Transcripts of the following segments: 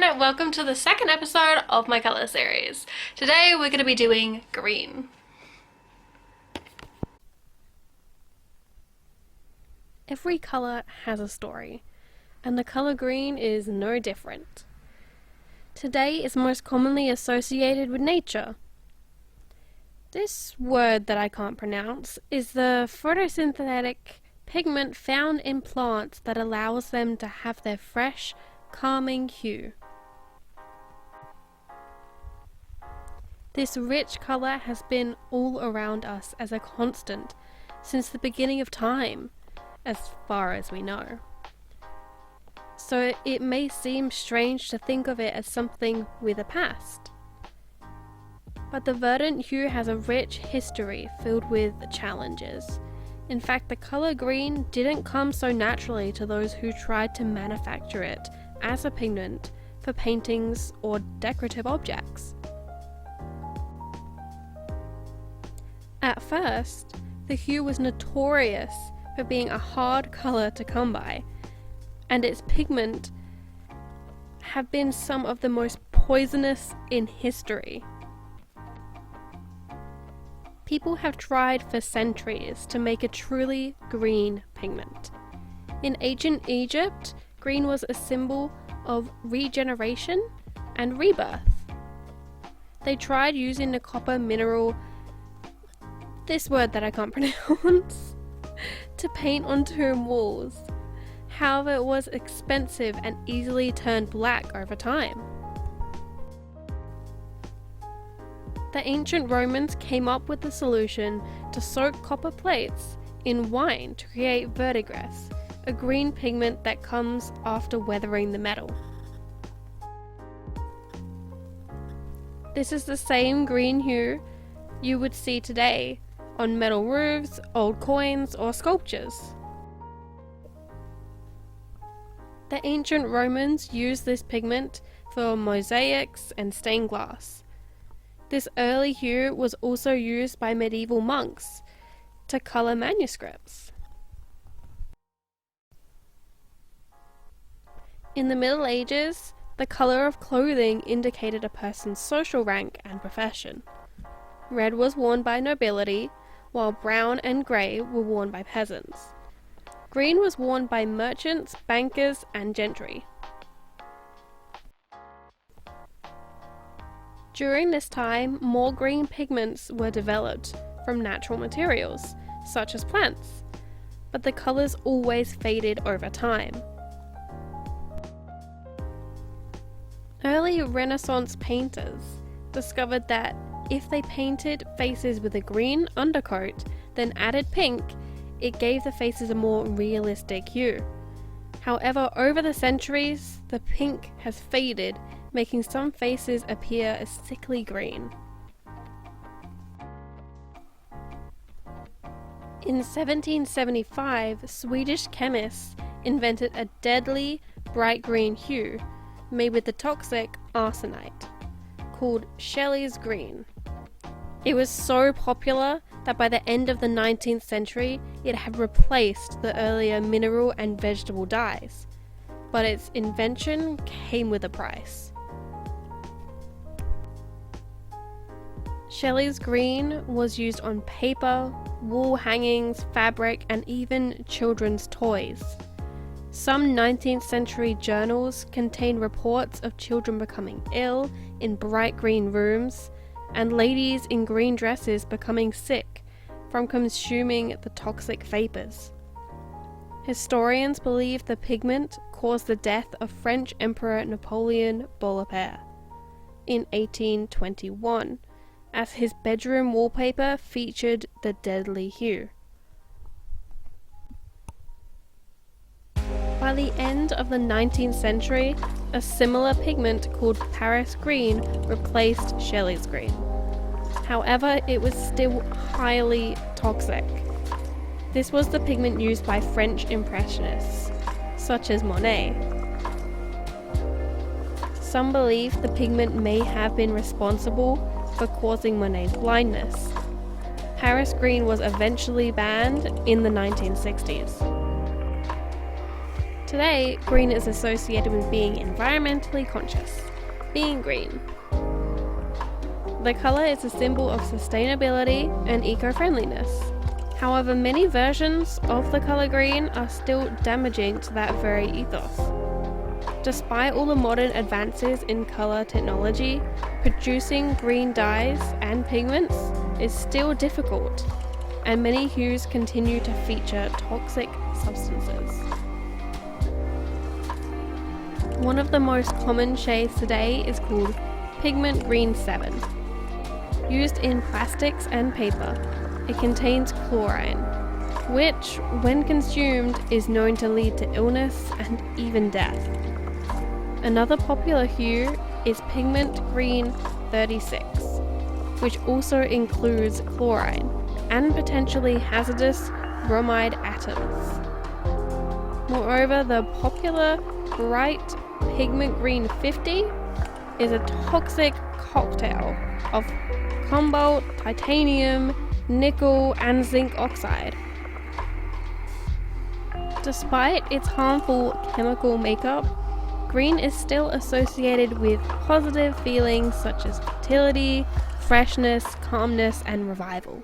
everyone, welcome to the second episode of my colour series. Today we're going to be doing green. Every colour has a story, and the colour green is no different. Today is most commonly associated with nature. This word that I can't pronounce is the photosynthetic pigment found in plants that allows them to have their fresh, calming hue. This rich colour has been all around us as a constant since the beginning of time, as far as we know. So it may seem strange to think of it as something with a past. But the verdant hue has a rich history filled with challenges. In fact, the colour green didn't come so naturally to those who tried to manufacture it as a pigment for paintings or decorative objects. At first, the hue was notorious for being a hard colour to come by, and its pigment have been some of the most poisonous in history. People have tried for centuries to make a truly green pigment. In ancient Egypt, green was a symbol of regeneration and rebirth. They tried using the copper mineral, this word that I can't pronounce, to paint on tomb walls. However, it was expensive and easily turned black over time. The ancient Romans came up with the solution to soak copper plates in wine to create verdigris, a green pigment that comes after weathering the metal. This is the same green hue you would see today on metal roofs, old coins, or sculptures. The ancient Romans used this pigment for mosaics and stained glass. This early hue was also used by medieval monks to colour manuscripts. In the Middle Ages, the colour of clothing indicated a person's social rank and profession. Red was worn by nobility, while brown and grey were worn by peasants. Green was worn by merchants, bankers, and gentry. During this time, more green pigments were developed from natural materials, such as plants, but the colours always faded over time. Early Renaissance painters discovered that if they painted faces with a green undercoat, then added pink, it gave the faces a more realistic hue. However, over the centuries, the pink has faded, making some faces appear a sickly green. In 1775, Swedish chemists invented a deadly bright green hue made with the toxic arsenite, called Shelley's green. It was so popular that by the end of the 19th century, it had replaced the earlier mineral and vegetable dyes, but its invention came with a price. Shelley's green was used on paper, wall hangings, fabric, and even children's toys. Some 19th century journals contain reports of children becoming ill in bright green rooms, and ladies in green dresses becoming sick from consuming the toxic vapours. Historians believe the pigment caused the death of French Emperor Napoleon Bonaparte in 1821, as his bedroom wallpaper featured the deadly hue. By the end of the 19th century, a similar pigment called Paris green replaced Shelley's green. However, it was still highly toxic. This was the pigment used by French impressionists, such as Monet. Some believe the pigment may have been responsible for causing Monet's blindness. Paris green was eventually banned in the 1960s. Today, green is associated with being environmentally conscious, being green. The colour is a symbol of sustainability and eco-friendliness. However, many versions of the colour green are still damaging to that very ethos. Despite all the modern advances in colour technology, producing green dyes and pigments is still difficult, and many hues continue to feature toxic substances. One of the most common shades today is called Pigment Green 7. Used in plastics and paper, it contains chlorine, which, when consumed, is known to lead to illness and even death. Another popular hue is Pigment Green 36, which also includes chlorine and potentially hazardous bromide atoms. Moreover, the popular bright Pigment Green 50 is a toxic cocktail of cobalt, titanium, nickel, and zinc oxide. Despite its harmful chemical makeup, green is still associated with positive feelings such as fertility, freshness, calmness, and revival.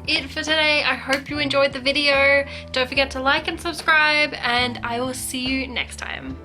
it for today. I hope you enjoyed the video. Don't forget to like and subscribe, and I will see you next time.